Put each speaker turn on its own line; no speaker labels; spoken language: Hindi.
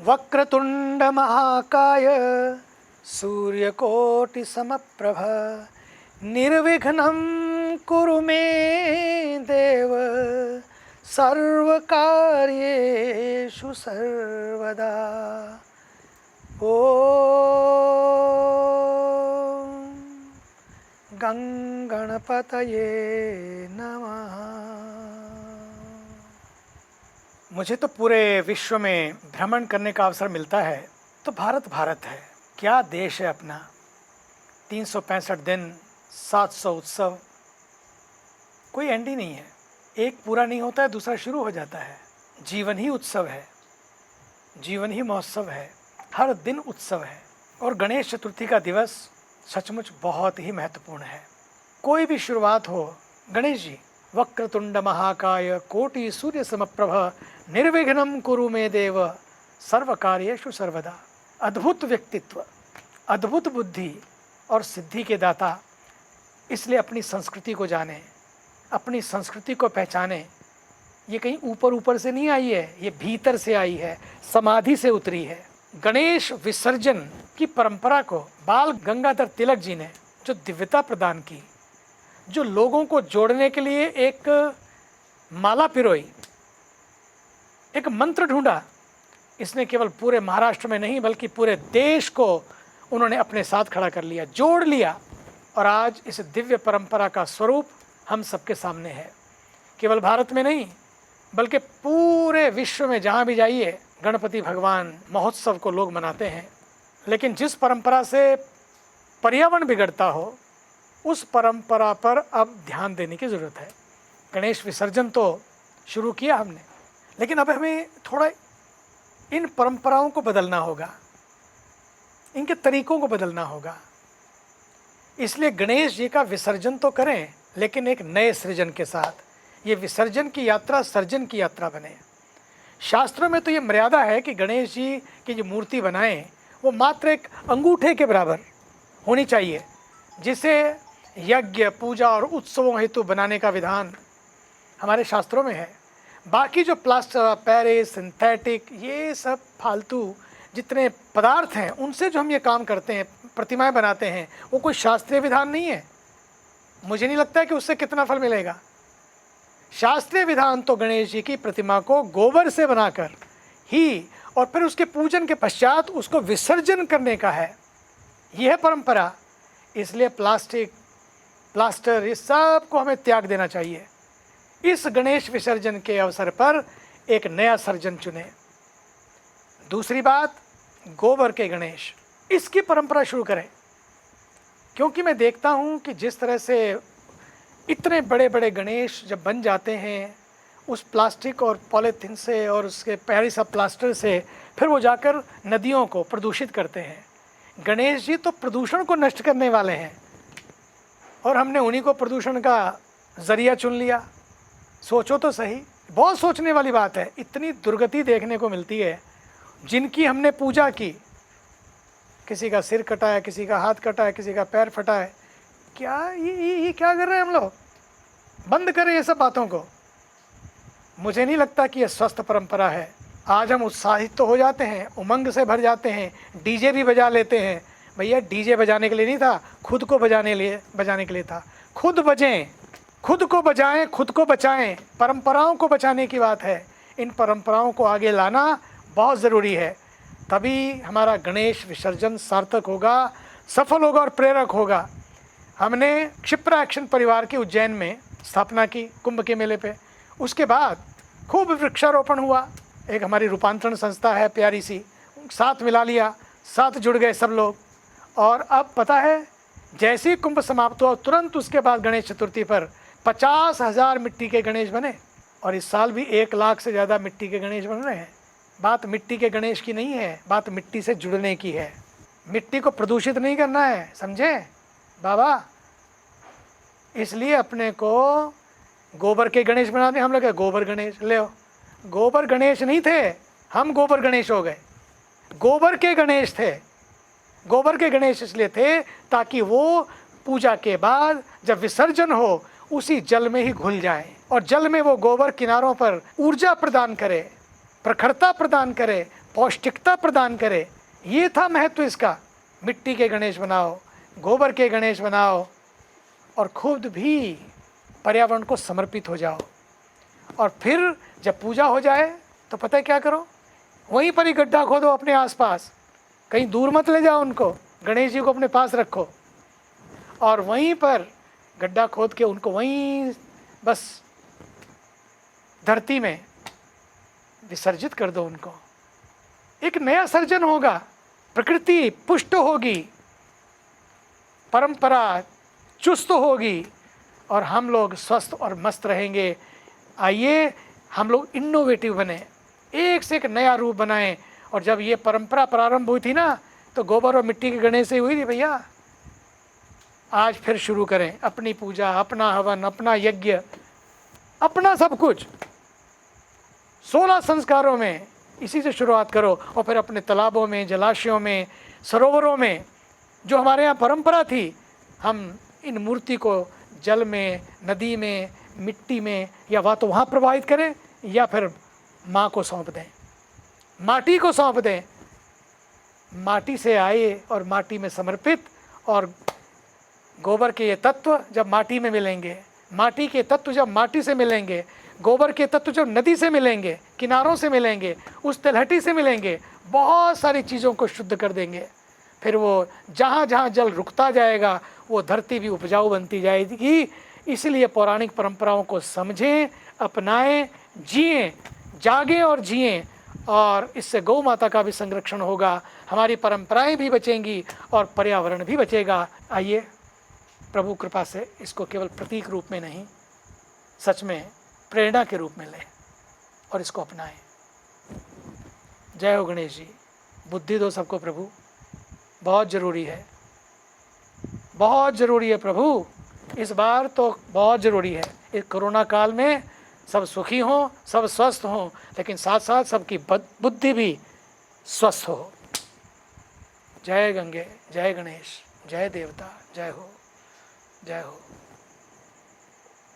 वक्रतुंड महाकाय सूर्यकोटि समप्रभ निर्विघ्नं कुरु मे देव सर्वकार्येषु सर्वदा। ओम गणपतये नमः। मुझे तो पूरे विश्व में भ्रमण करने का अवसर मिलता है तो भारत भारत है। क्या देश है अपना। 365 दिन, 700 उत्सव, कोई एंड ही नहीं है। एक पूरा नहीं होता है दूसरा शुरू हो जाता है। जीवन ही उत्सव है, जीवन ही महोत्सव है, हर दिन उत्सव है। और गणेश चतुर्थी का दिवस सचमुच बहुत ही महत्वपूर्ण है। कोई भी शुरुआत हो, गणेश जी वक्रतुंड महाकाय कोटि सूर्य समप्रभ निर्विघ्नं कुरु मे देव सर्वकार्येषु सर्वदा। अद्भुत व्यक्तित्व, अद्भुत बुद्धि और सिद्धि के दाता। इसलिए अपनी संस्कृति को जाने, अपनी संस्कृति को पहचाने। ये कहीं ऊपर ऊपर से नहीं आई है, ये भीतर से आई है, समाधि से उतरी है। गणेश विसर्जन की परंपरा को बाल गंगाधर तिलक जी ने जो दिव्यता प्रदान की, जो लोगों को जोड़ने के लिए एक माला पिरोई, एक मंत्र ढूंढा, इसने केवल पूरे महाराष्ट्र में नहीं बल्कि पूरे देश को उन्होंने अपने साथ खड़ा कर लिया, जोड़ लिया। और आज इस दिव्य परंपरा का स्वरूप हम सबके सामने है। केवल भारत में नहीं बल्कि पूरे विश्व में जहाँ भी जाइए गणपति भगवान महोत्सव को लोग मनाते हैं। लेकिन जिस परंपरा से पर्यावरण बिगड़ता हो उस परंपरा पर अब ध्यान देने की ज़रूरत है। गणेश विसर्जन तो शुरू किया हमने, लेकिन अब हमें थोड़ा इन परंपराओं को बदलना होगा, इनके तरीकों को बदलना होगा। इसलिए गणेश जी का विसर्जन तो करें लेकिन एक नए सृजन के साथ। ये विसर्जन की यात्रा सर्जन की यात्रा बने। शास्त्रों में तो ये मर्यादा है कि गणेश जी की जो मूर्ति बनाएं वो मात्र एक अंगूठे के बराबर होनी चाहिए, जिसे यज्ञ पूजा और उत्सवों हेतु बनाने का विधान हमारे शास्त्रों में है। बाकी जो प्लास्टर पेरिस, सिंथेटिक, ये सब फालतू जितने पदार्थ हैं उनसे जो हम ये काम करते हैं, प्रतिमाएं बनाते हैं, वो कोई शास्त्रीय विधान नहीं है। मुझे नहीं लगता है कि उससे कितना फल मिलेगा। शास्त्रीय विधान तो गणेश जी की प्रतिमा को गोबर से बनाकर ही और फिर उसके पूजन के पश्चात उसको विसर्जन करने का है। यह है परंपरा। इसलिए प्लास्टिक, प्लास्टर, ये सब को हमें त्याग देना चाहिए। इस गणेश विसर्जन के अवसर पर एक नया सर्जन चुने। दूसरी बात, गोबर के गणेश, इसकी परंपरा शुरू करें। क्योंकि मैं देखता हूँ कि जिस तरह से इतने बड़े बड़े गणेश जब बन जाते हैं उस प्लास्टिक और पॉलीथीन से और उसके पेरिस ऑफ प्लास्टर से, फिर वो जाकर नदियों को प्रदूषित करते हैं। गणेश जी तो प्रदूषण को नष्ट करने वाले हैं और हमने उन्हीं को प्रदूषण का जरिया चुन लिया। सोचो तो सही, बहुत सोचने वाली बात है। इतनी दुर्गति देखने को मिलती है। जिनकी हमने पूजा की, किसी का सिर कटा है, किसी का हाथ कटा है, किसी का पैर फटा है, क्या ये क्या कर रहे हैं हम लोग। बंद करें ये सब बातों को। मुझे नहीं लगता कि ये स्वस्थ परंपरा है। आज हम उत्साहित तो हो जाते हैं, उमंग से भर जाते हैं, डीजे भी बजा लेते हैं। भैया डीजे बजाने के लिए नहीं था, खुद को बजाने के लिए था। खुद बजें, खुद को बजाएं, खुद को बचाएं। परंपराओं को बचाने की बात है। इन परंपराओं को आगे लाना बहुत ज़रूरी है। तभी हमारा गणेश विसर्जन सार्थक होगा, सफल होगा और प्रेरक होगा। हमने क्षिप्रा एक्शन परिवार की उज्जैन में स्थापना की कुंभ के मेले पे। उसके बाद खूब वृक्षारोपण हुआ। एक हमारी रूपांतरण संस्था है प्यारी सी, साथ मिला लिया, साथ जुड़ गए सब लोग। और अब पता है, जैसे ही कुंभ समाप्त हुआ तुरंत उसके बाद गणेश चतुर्थी पर 50,000 मिट्टी के गणेश बने। और इस साल भी 1 लाख से ज़्यादा मिट्टी के गणेश बन रहे हैं। बात मिट्टी के गणेश की नहीं है, बात मिट्टी से जुड़ने की है। मिट्टी को प्रदूषित नहीं करना है, समझे बाबा। इसलिए अपने को गोबर के गणेश बना दें। हम लोग गोबर गणेश ले आओ। गोबर गणेश नहीं थे, हम गोबर गणेश हो गए। गोबर के गणेश थे। गोबर के गणेश इसलिए थे ताकि वो पूजा के बाद जब विसर्जन हो उसी जल में ही घुल जाए और जल में वो गोबर किनारों पर ऊर्जा प्रदान करे, प्रखरता प्रदान करे, पौष्टिकता प्रदान करे। ये था महत्व इसका। मिट्टी के गणेश बनाओ, गोबर के गणेश बनाओ और खुद भी पर्यावरण को समर्पित हो जाओ। और फिर जब पूजा हो जाए तो पता है क्या करो, वहीं पर ही गड्ढा खोदो अपने आसपास, कहीं दूर मत ले जाओ उनको, गणेश जी को अपने पास रखो और वहीं पर गड्ढा खोद के उनको वहीं बस धरती में विसर्जित कर दो उनको। एक नया सर्जन होगा, प्रकृति पुष्ट होगी, परंपरा चुस्त होगी और हम लोग स्वस्थ और मस्त रहेंगे। आइए हम लोग इनोवेटिव बने, एक से एक नया रूप बनाएं। और जब ये परंपरा प्रारंभ हुई थी ना, तो गोबर और मिट्टी के गणेश से हुई थी भैया। आज फिर शुरू करें अपनी पूजा, अपना हवन, अपना यज्ञ, अपना सब कुछ 16 संस्कारों में इसी से शुरुआत करो। और फिर अपने तालाबों में, जलाशयों में, सरोवरों में, जो हमारे यहाँ परंपरा थी, हम इन मूर्ति को जल में, नदी में, मिट्टी में या तो वहाँ प्रवाहित करें या फिर माँ को सौंप दें, माटी को सौंप दें। माटी से आए और माटी में समर्पित, और गोबर के ये तत्व जब माटी में मिलेंगे, माटी के तत्व जब माटी से मिलेंगे, गोबर के तत्व जब नदी से मिलेंगे, किनारों से मिलेंगे, उस तलहटी से मिलेंगे, बहुत सारी चीज़ों को शुद्ध कर देंगे। फिर वो जहाँ जहाँ जल रुकता जाएगा वो धरती भी उपजाऊ बनती जाएगी। इसलिए पौराणिक परंपराओं को समझें, अपनाएं, जिएं, जागें और जिएं, और इससे गौ माता का भी संरक्षण होगा, हमारी परंपराएं भी बचेंगी और पर्यावरण भी बचेगा। आइए प्रभु कृपा से इसको केवल प्रतीक रूप में नहीं, सच में प्रेरणा के रूप में लें और इसको अपनाएं। जय हो गणेश जी। बुद्धि दो सबको प्रभु, बहुत ज़रूरी है, बहुत ज़रूरी है प्रभु, इस बार तो बहुत ज़रूरी है। इस कोरोना काल में सब सुखी हों, सब स्वस्थ हों, लेकिन साथ साथ सबकी बुद्धि भी स्वस्थ हो। जय गंगे, जय गणेश, जय देवता, जय हो, जय हो।